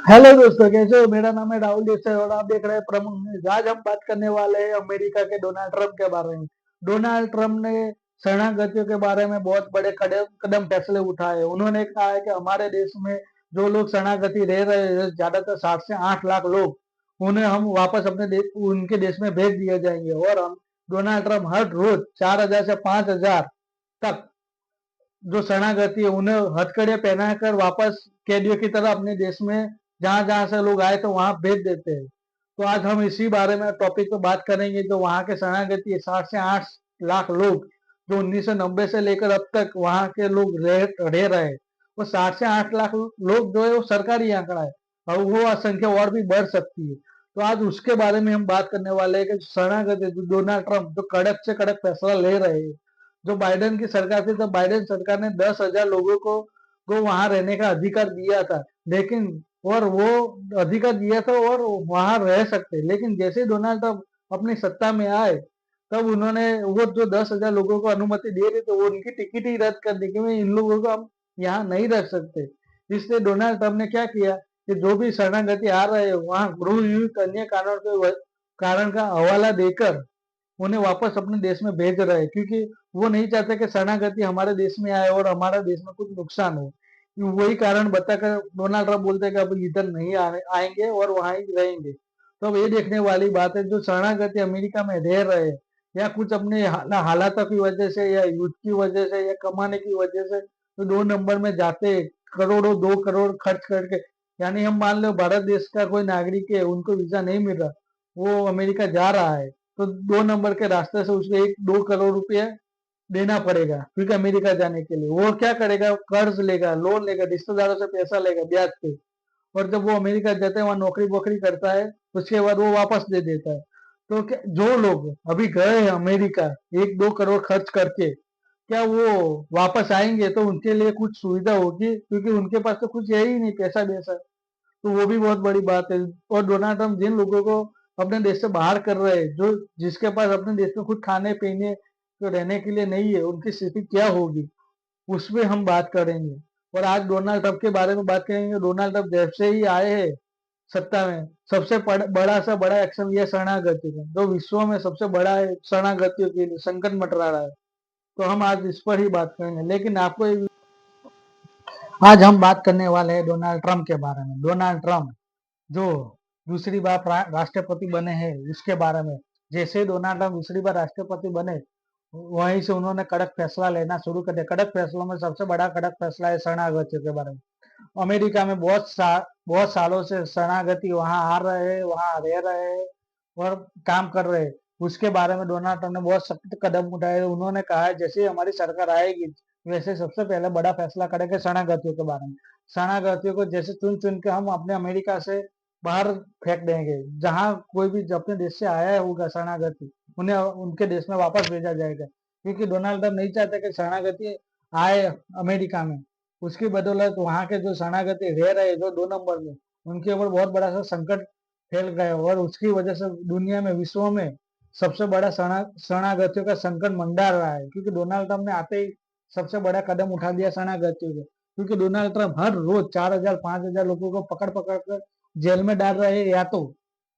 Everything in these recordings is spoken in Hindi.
हेलो दोस्तों, कैसे हो? मेरा नाम है राहुल देसाई और आप देख रहे हैं प्रमुख न्यूज। आज हम बात करने वाले हैं अमेरिका के डोनाल्ड ट्रंप के बारे में। डोनाल्ड ट्रंप ने शरणार्थियों के बारे में बहुत बड़े कदम कदम फैसले उठाए। उन्होंने कहा है कि हमारे देश में जो लोग शरणार्थी रह रहे हैं, ज्यादातर 7 से 8 लाख लोग, उन्हें हम वापस अपने देश उनके देश में भेज दिए जाएंगे। और हम डोनाल्ड ट्रंप हर रोज 4,000 से 5,000 तक जो शरणागति है उन्हें हथकड़ियां पहनाकर वापस कैदियों की तरह अपने देश में जहां जहां से लोग आए तो वहां भेज देते हैं। तो आज हम इसी बारे में टॉपिक पे बात करेंगे। जो वहां के शरणागति 7 से 8 लाख लोग जो 1990 से लेकर अब तक वहां के लोग रह रहे हैं, वो 7 से 8 लाख लोग जो है वो सरकारी आंकड़ा है और वो संख्या और भी बढ़ सकती है। तो आज उसके बारे में हम बात करने वाले हैं कि शरणागति डोनाल्ड ट्रंप जो कड़क से कड़क फैसला ले रहे हैं। जो बाइडेन की सरकार थी तब बाइडेन सरकार ने 10,000 लोगों को वहां रहने का अधिकार दिया था, लेकिन और वो अधिकार दिया था और वहां रह सकते। लेकिन जैसे ही डोनाल्ड ट्रंप अपनी सत्ता में आए तब उन्होंने वो जो 10,000 लोगों को अनुमति दे रही तो वो उनकी टिकट ही रद्द कर दी कि इन लोगों को हम यहाँ नहीं रख सकते। इसलिए डोनाल्ड ट्रंप ने क्या किया कि जो भी शरणागति आ रहे हैं वहां गृह युद्ध अन्य कारण का हवाला देकर उन्हें वापस अपने देश में भेज रहे हैं, क्योंकि वो नहीं चाहते कि शरणागति हमारे देश में आए और हमारे देश में कुछ नुकसान हो। वही कारण बताकर डोनाल्ड ट्रंप बोलते हैं कि अब इधर नहीं आएंगे और वहां ही रहेंगे। तो अब ये देखने वाली बात है, जो शरणागति अमेरिका में रह रहे हैं या कुछ अपने हालातों की वजह से या युद्ध की वजह से या कमाने की वजह से तो 2 नंबर में जाते हैं, करोड़ों 2 करोड़ खर्च करके। यानी हम मान लो भारत देश का कोई नागरिक है, उनको वीजा नहीं मिल रहा, वो अमेरिका जा रहा है, तो 2 नंबर के रास्ते से उसे 1-2 करोड़ रुपया देना पड़ेगा। क्योंकि अमेरिका जाने के लिए वो क्या करेगा, कर्ज लेगा, लोन लेगा, रिश्तेदारों से पैसा लेगा ब्याज पे। और जब वो अमेरिका जाता है, वहां नौकरी वोकरी करता है, उसके बाद वो वापस दे देता है। तो जो लोग अभी गए हैं अमेरिका 1-2 करोड़ खर्च करके, क्या वो वापस आएंगे तो उनके लिए कुछ सुविधा होगी? क्योंकि उनके पास तो कुछ है ही नहीं पैसा वैसा। तो वो भी बहुत बड़ी बात है। और डोनाल्ड ट्रंप जिन लोगों को अपने देश से बाहर कर रहे हैं, जो जिसके पास अपने देश में खुद खाने पीने तो रहने के लिए नहीं है, उनकी स्थिति क्या होगी, उस पर हम बात करेंगे। और आज डोनाल्ड ट्रंप के बारे में बात करेंगे। डोनाल्ड ट्रंप जब से ही आए हैं सत्ता में, सबसे बड़ा सा बड़ा एक्शन ये शरणागति का, जो विश्व में सबसे बड़ा है, शरणागतियों के लिए संकट मंडरा रहा है। तो हम आज इस पर ही बात करेंगे। लेकिन आपको आज हम बात करने वाले हैं डोनाल्ड ट्रंप के बारे में। डोनाल्ड ट्रंप जो दूसरी बार राष्ट्रपति बने हैं उसके बारे में। जैसे डोनाल्ड ट्रंप दूसरी बार राष्ट्रपति बने, वहीं से उन्होंने कड़क फैसला लेना शुरू कर दिया। कड़क फैसलों में सबसे बड़ा कड़क फैसला है शरणागतियों के बारे में। अमेरिका में बहुत सालों से शरणागति वहां आ रहे हैं, वहां रह रहे हैं और काम कर रहे हैं। उसके बारे में डोनाल्ड ट्रंप ने बहुत सख्त कदम उठाए। उन्होंने कहा है जैसे ही हमारी सरकार आएगी वैसे सबसे पहले बड़ा फैसला करेंगे शरणागतियों के बारे में। शरणागतियों को जैसे चुन चुन के हम अपने अमेरिका से बाहर फेंक देंगे। जहां कोई भी अपने देश से आया होगा शरणागति, उन्हें उनके देश में वापस भेजा जाएगा। क्योंकि डोनाल्ड ट्रंप नहीं चाहते कि शरणागति आए अमेरिका में। उसकी बदौलत वहां के जो शरणागति रह रहे जो 2 नंबर में, उनके ऊपर बहुत बड़ा सा संकट फैल गया और उसकी वजह से दुनिया में विश्व में सबसे बड़ा शरणागतियों का संकट मंडरा रहा है। क्योंकि डोनाल्ड ट्रंप ने आते ही सबसे बड़ा कदम उठा दिया शरणागतियों को। क्योंकि डोनाल्ड ट्रंप हर रोज 4,000 5,000 लोगों को पकड़ पकड़ कर जेल में डाल रहे हैं या तो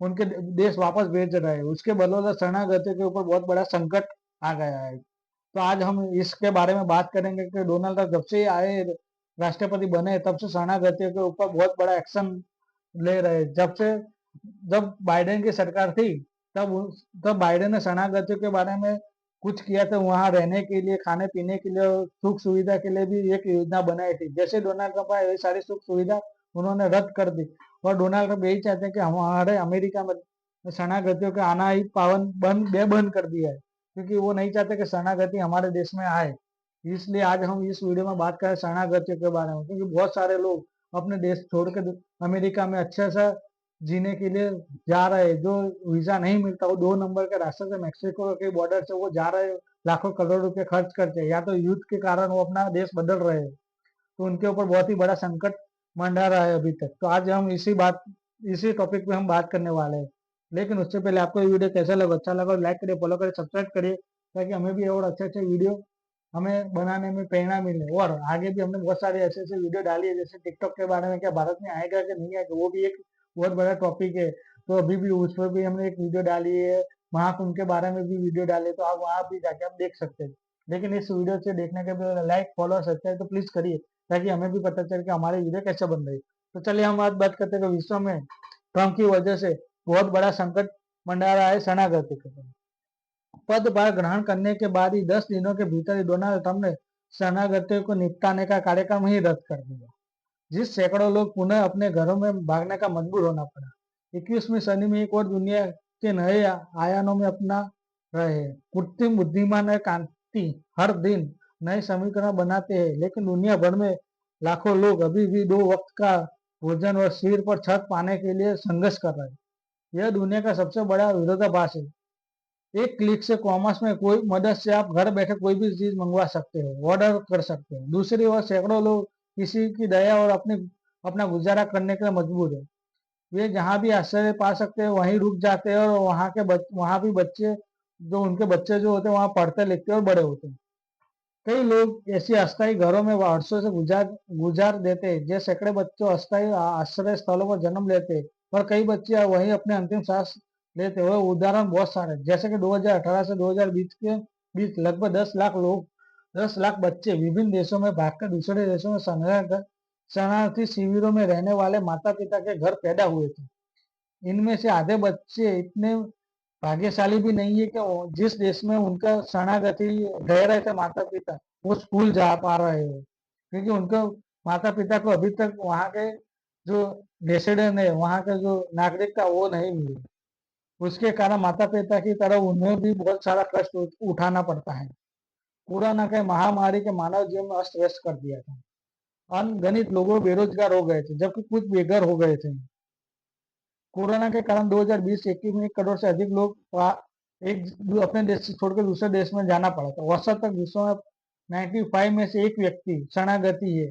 उनके देश वापस भेज रहे हैं। उसके बदौलत शरणागतियों के ऊपर बहुत बड़ा संकट आ गया है। तो आज हम इसके बारे में बात करेंगे कि डोनाल्ड ट्रंप जब से आए राष्ट्रपति बने तब से शरणागतियों के ऊपर बहुत बड़ा एक्शन ले रहे। जब बाइडेन की सरकार थी तब तब बाइडेन ने शरणागतियों के बारे में कुछ किया था। वहां रहने के लिए, खाने पीने के लिए, सुख सुविधा के लिए भी एक योजना बनाई थी। जैसे डोनाल्ड ट्रंप आए ये सारी सुख सुविधा उन्होंने रद्द कर दी। और डोनाल्ड ट्रंप यही चाहते हैं कि हमारे अमेरिका में शरणागतियों का आना ही पावन बंद कर दिया है। क्योंकि वो नहीं चाहते कि शरणागति हमारे देश में आए। इसलिए आज हम इस वीडियो में बात करें शरणागतियों के बारे में। क्योंकि बहुत सारे लोग अपने देश छोड़ के अमेरिका में अच्छा सा जीने के लिए जा रहे हैं। जो वीजा नहीं मिलता वो 2 नंबर के रास्ते से मेक्सिको के बॉर्डर से वो जा रहे हैं, लाखों करोड़ रुपए खर्च करके, या तो युद्ध के कारण वो अपना देश बदल रहे हैं। तो उनके ऊपर बहुत ही बड़ा संकट मंडरा रहा है अभी तक। तो आज हम इसी टॉपिक पे हम बात करने वाले हैं। लेकिन उससे पहले आपको ये वीडियो कैसा लगा, अच्छा लगा लाइक करिए, फॉलो करिए, सब्सक्राइब करिए, ताकि हमें भी और अच्छे अच्छे वीडियो हमें बनाने में प्रेरणा मिले। और आगे भी हमने बहुत सारे ऐसे ऐसे वीडियो डाली है, जैसे टिकटॉक के बारे में, क्या भारत में आएगा कि नहीं आएगा, वो भी एक बहुत बड़ा टॉपिक है। तो अभी भी उस पर भी हमने एक वीडियो डाली है। महाकुंभ के बारे में भी वीडियो डाले, तो आप वहां भी जाके आप देख सकते हैं। लेकिन इस वीडियो से देखने के बाद लाइक फॉलो सब्सक्राइब तो प्लीज करिए, ताकि हमें भी पता चले कि हमारे वीडियो कैसे बन रही है। तो चलिए हम आज बात करते हैं कि विश्व में ट्रम्प की वजह से बहुत बड़ा संकट मंडरा रहा है शरणागति के। पदभार ग्रहण करने के बाद ही 10 दिनों के भीतर ही डोनाल्ड ट्रंप ने शरणार्थियों को निपटाने का कार्यक्रम ही रद्द कर दिया, जिस सैकड़ों लोग पुनः अपने घरों में भागने का मजबूर होना पड़ा। 21वीं सदी में एक और दुनिया के नए आयामों में अपना रहे हैं। कृत्रिम बुद्धिमान और क्रांति हर दिन नए समीकरण बनाते हैं, लेकिन दुनिया भर में लाखों लोग अभी भी 2 वक्त का भोजन और सिर पर छत पाने के लिए संघर्ष कर रहे हैं। यह दुनिया का सबसे बड़ा विरोधाभास है। एक क्लिक से कॉमर्स में कोई मदद से आप घर बैठे कोई भी चीज मंगवा सकते हो, ऑर्डर कर सकते हो। दूसरी ओर सैकड़ों लोग किसी की दया और अपना गुजारा करने के लिए मजबूर है। वे जहाँ भी आश्रय पा सकते हैं वहीं रुक जाते हैं, और वहाँ भी बच्चे जो उनके बच्चे जो होते हैं वहाँ पढ़ते लिखते और बड़े होते हैं। कई लोग ऐसी अस्थायी घरों में वर्षों से गुजार गुजार देते हैं, जो सैकड़े बच्चों अस्थायी आश्रय स्थलों पर जन्म लेते हैं, और कई बच्चे वहीं अपने अंतिम सांस लेते हुए। उदाहरण बहुत सारे हैं, जैसे कि 2018 से 2020 के बीच लगभग 10 लाख बच्चे विभिन्न देशों में भागकर दूसरे देशों में शरणार्थी शिविरों में रहने वाले माता पिता के घर पैदा हुए थे। इनमें से आधे बच्चे इतने भाग्यशाली भी नहीं है कि जिस देश में उनका शरणागति रह रहे थे माता पिता, वो स्कूल जा पा रहे हो, क्योंकि उनके माता पिता को अभी तक वहाँ के जो रेसिडेंट है, वहाँ का जो नागरिकता वो नहीं मिली। उसके कारण माता पिता की तरह उन्हें भी बहुत सारा कष्ट उठाना पड़ता है। कोरोना के महामारी के मानव जीवन में अस्त व्यस्त कर दिया था। अनगणित लोगों बेरोजगार हो गए थे, जबकि कुछ बेघर हो गए थे। कोरोना के कारण 2020-21 में 1 करोड़ से अधिक लोग अपने देश से छोड़कर दूसरे देश में जाना पड़ा था। औसत तक विश्व में 95 में से एक व्यक्ति शरणागति है,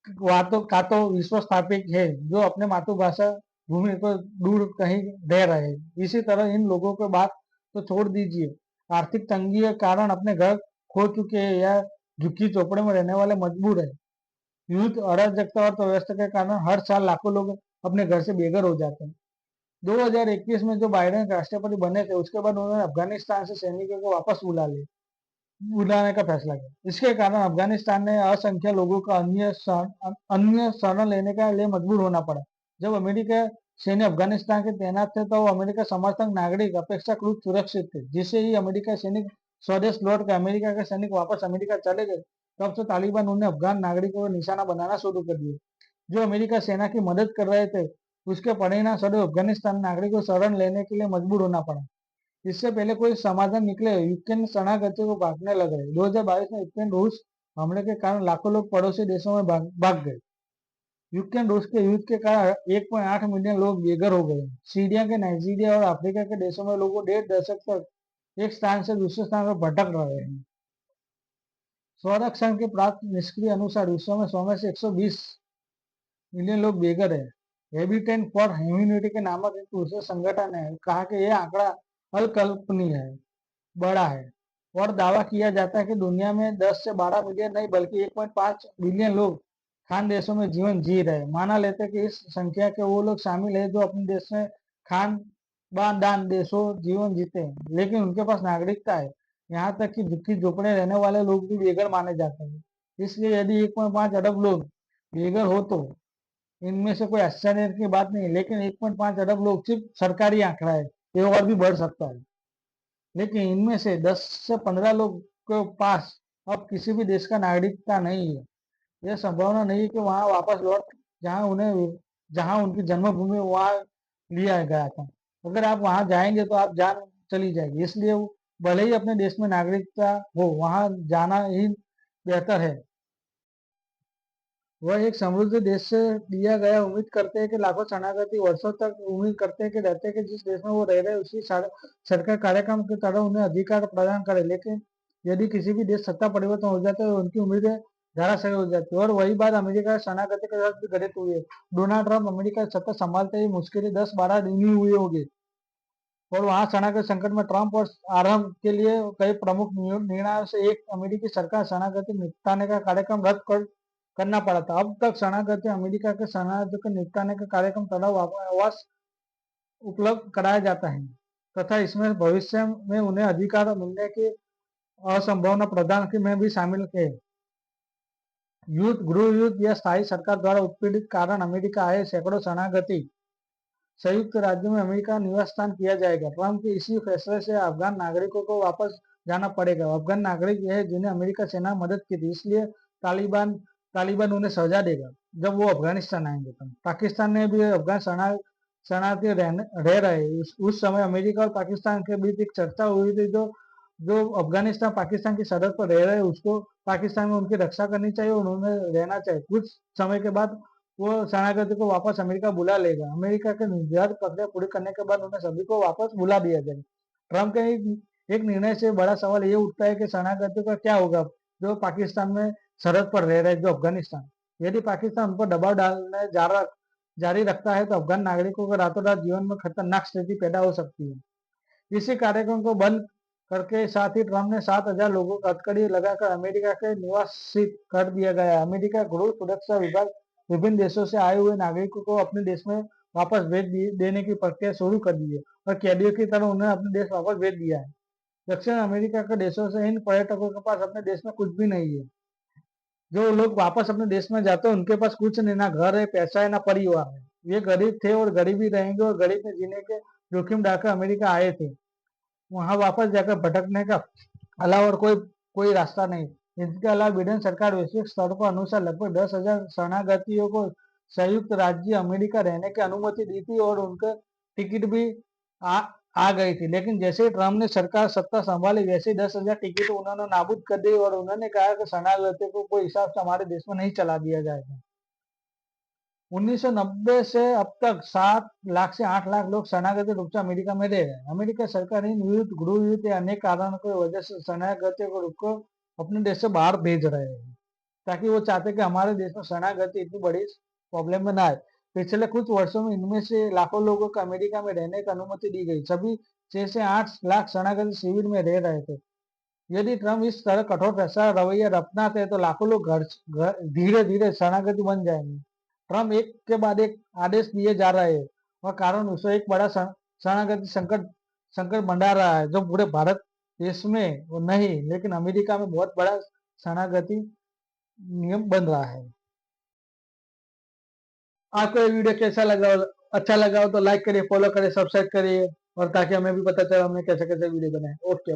का तो विश्व स्थापित है, जो अपने मातृभाषा भूमि को दूर कहीं रह रहे हैं। इसी तरह इन लोगों को बात तो छोड़ दीजिए, आर्थिक तंगी के कारण अपने घर खो चुके हैं या झुग्गी चौपड़े में रहने वाले मजबूर है। युद्ध, अराजकता और अर्थव्यवस्था के कारण हर साल लाखों लोग अपने घर से बेघर हो जाते हैं। 2021 में जो बाइडेन राष्ट्रपति बने थे, उसके बाद उन्होंने अफगानिस्तान से सैनिकों को वापस बुलाने का फैसला किया। इसके कारण अफगानिस्तान ने असंख्य लोगों का अन्य शरण लेने के लिए मजबूर होना पड़ा। जब अमेरिका सैन्य अफगानिस्तान के तैनात थे, तो अमेरिका समर्थक नागरिक अपेक्षाकृत सुरक्षित थे। जिससे ही अमेरिका सैनिक स्वदेश लौट कर अमेरिका के सैनिक वापस अमेरिका चले गए, तब से तालिबान उन्हें अफगान नागरिकों को निशाना बनाना शुरू कर दिया। जो अमेरिका सेना की मदद कर रहे थे, उसके परिणाम स्वरूप अफगानिस्तान नागरिकों को शरण लेने के लिए मजबूर होना पड़ा। इससे पहले कोई समाधान निकले, यूक्रेन शरणार्थियों को भागने लगे। 2022 में यूक्रेन रूस हमले के कारण लाखों लोग पड़ोसी देशों में भाग गए। यूक्रेन रूस के युद्ध के कारण 1.8 मिलियन लोग बेघर हो गए। सीरिया के नाइजीरिया और अफ्रीका के देशों में लोगों 1.5 दशक तक एक स्थान से दूसरे स्थान पर भटक रहे हैं। संरक्षण के प्राप्त निष्क्रिय अनुसार विश्व में 100 में से 120 मिलियन लोग बेघर है। हैबिटेट फॉर ह्यूमैनिटी के नामक एक दूसरे संगठन ने कहा कि यह आंकड़ा अकल्पनीय है, बड़ा है, और दावा किया जाता है कि दुनिया में 10 से 12 मिलियन नहीं बल्कि 1.5 बिलियन लोग खान देशों में जीवन जी रहे हैं। माना लेते हैं कि इस संख्या के वो लोग शामिल है जो अपने देश में खान दान देशों जीवन जीते हैं, लेकिन उनके पास नागरिकता है। यहाँ तक कि झुग्गी झोपड़े रहने वाले लोग भी बेघर माने जाते हैं। इसलिए यदि 1.5 अरब लोग बेघर हो, तो इनमें से कोई आश्चर्य की बात नहीं। लेकिन 1.5 अरब लोग सिर्फ सरकारी आंकड़ा है, ये और भी बढ़ सकता है। लेकिन इनमें से 10 से 15 लोग के पास अब किसी भी देश का नागरिकता नहीं है। यह संभावना नहीं है कि वहां वापस लौट जहां उनकी जन्मभूमि वहां लिया गया था। अगर आप वहां जाएंगे तो आप जान चली जाएगी। इसलिए भले ही अपने देश में नागरिकता हो, वहां जाना ही बेहतर है। वह एक समृद्ध देश से दिया गया उम्मीद करते हैं कि लाखों शरणार्थी वर्षों तक उम्मीद करते हैं कि रहते हैं कि जिस देश में वो रह रहे हैं उसी सरकार कार्यक्रम की तरह उन्हें अधिकार प्रदान करे। लेकिन यदि किसी भी देश सत्ता परिवर्तन हो जाता है तो उनकी उम्मीदें धराशायी हो जाती है। और वही बात अमेरिका शरणागति के साथ भी घटित हुई है। डोनाल्ड ट्रंप अमेरिका सत्ता संभालते ही मुश्किल 10-12 दिन ही हुए होंगे, और वहां शरणागति संकट में ट्रंप और आरंभ के लिए कई प्रमुख निर्णयों से एक अमेरिकी सरकार शरणागति निपटाने का कार्यक्रम करना पड़ा था। अब तक शरणागति अमेरिका के शरणार्थियों को निपटाने का कार्यक्रम तथा आवास उपलब्ध कराया जाता है तथा इसमें भविष्य में उन्हें अधिकार मिलने की असंभावना प्रदान की में भी शामिल है। युद्ध, गृह युद्ध या स्थायी सरकार द्वारा उत्पीड़ित कारण अमेरिका आए सैकड़ों शरणागति संयुक्त राज्यों में अमेरिका निवास स्थान किया जाएगा। ट्रंप के इसी फैसले से अफगान नागरिकों को वापस जाना पड़ेगा। अफगान नागरिक यह है जिन्हें अमेरिका सेना मदद की थी, इसलिए तालिबान तालिबान उन्हें सजा देगा जब वो अफगानिस्तान आएंगे। तो पाकिस्तान ने भी अफगान शरणार्थी रह रहे उस समय अमेरिका और पाकिस्तान के बीच एक चर्चा हुई थी, जो जो अफगानिस्तान पाकिस्तान की सरहद पर रह रहे उसको पाकिस्तान में उनकी रक्षा करनी चाहिए और उन्हें रहना चाहिए। कुछ समय के बाद वो शरणागति को वापस अमेरिका बुला लेगा। अमेरिका के निर्धारित प्रक्रिया पूरी करने के बाद उन्हें सभी को वापस बुला दिया जाएगा। ट्रंप के एक निर्णय से बड़ा सवाल ये उठता है कि शरणागति का क्या होगा जो पाकिस्तान में सरहद पर रह रहे जो अफगानिस्तान। यदि पाकिस्तान उन पर दबाव डालने जारी रखता है तो अफगान नागरिकों को रातों रात जीवन में खतरनाक स्थिति पैदा हो सकती है। इसी कार्यक्रम को बंद करके साथ ही ट्रंप ने 7,000 लोगों को हथकड़ी लगाकर अमेरिका के निवासित कर दिया गया। अमेरिका गृह सुरक्षा विभाग विभिन्न देशों से आए हुए नागरिकों को अपने देश में वापस देने की प्रक्रिया शुरू कर दी है और कैदियों की तरह उन्हें अपने देश वापस भेज दिया है। दक्षिण अमेरिका के देशों से इन पर्यटकों के पास अपने देश में कुछ भी नहीं है। जो लोग वापस अपने देश में जाते हैं उनके पास कुछ नहीं, ना घर है, पैसा है, ना परिवार है। ये गरीब थे और गरीब ही रहेंगे और गरीब में जीने के जोखिम डालकर अमेरिका आए थे। वहां वापस जाकर भटकने का अलावा और कोई कोई रास्ता नहीं। इसके अलावा बिडेन सरकार वैश्विक स्तर पर अनुसार लगभग 10,000 शरणार्थियों को संयुक्त राज्य अमेरिका रहने की अनुमति दी थी और उनका टिकट भी आ, आ गई थी। लेकिन जैसे ही ट्रंप ने सरकार सत्ता संभाली वैसे ही 10,000 टिकट उन्होंने नाबूद कर दी और उन्होंने कहा कि शरणार्थियों को कोई हिसाब से हमारे देश में नहीं चला दिया जाएगा। 1990 से अब तक 7 लाख से 8 लाख लोग शरणागति रूप से अमेरिका में रह रहे हैं। अमेरिका सरकार इन युद्ध, गृह युद्ध या अनेक कारणों की वजह से शरणार्थियों को रुको अपने देश से बाहर भेज रहे हैं, ताकि वो चाहते कि हमारे देश में शरणागति इतनी बड़ी प्रॉब्लम में ना आए। पिछले कुछ वर्षों में इनमें से लाखों लोगों को अमेरिका में रहने की अनुमति दी गई। सभी 6 से 8 लाख शरणागति शिविर में रह रहे थे। यदि ट्रंप इस तरह कठोर फैसला रवैया अपनाते तो लाखों लोग घर धीरे धीरे शरणागति बन जाएंगे। ट्रंप एक के बाद एक आदेश दिए जा रहे हैं और कारण उससे एक बड़ा शरणागति संकट संकट मंडा रहा है, जो पूरे भारत देश में वो नहीं लेकिन अमेरिका में बहुत बड़ा शरणागति नियम बन रहा है। आपको ये वीडियो कैसा लगा? अच्छा लगा हो तो लाइक करिए, फॉलो करिए, सब्सक्राइब करिए और ताकि हमें भी पता चले हमने कैसे कैसे वीडियो बनाए। ओके।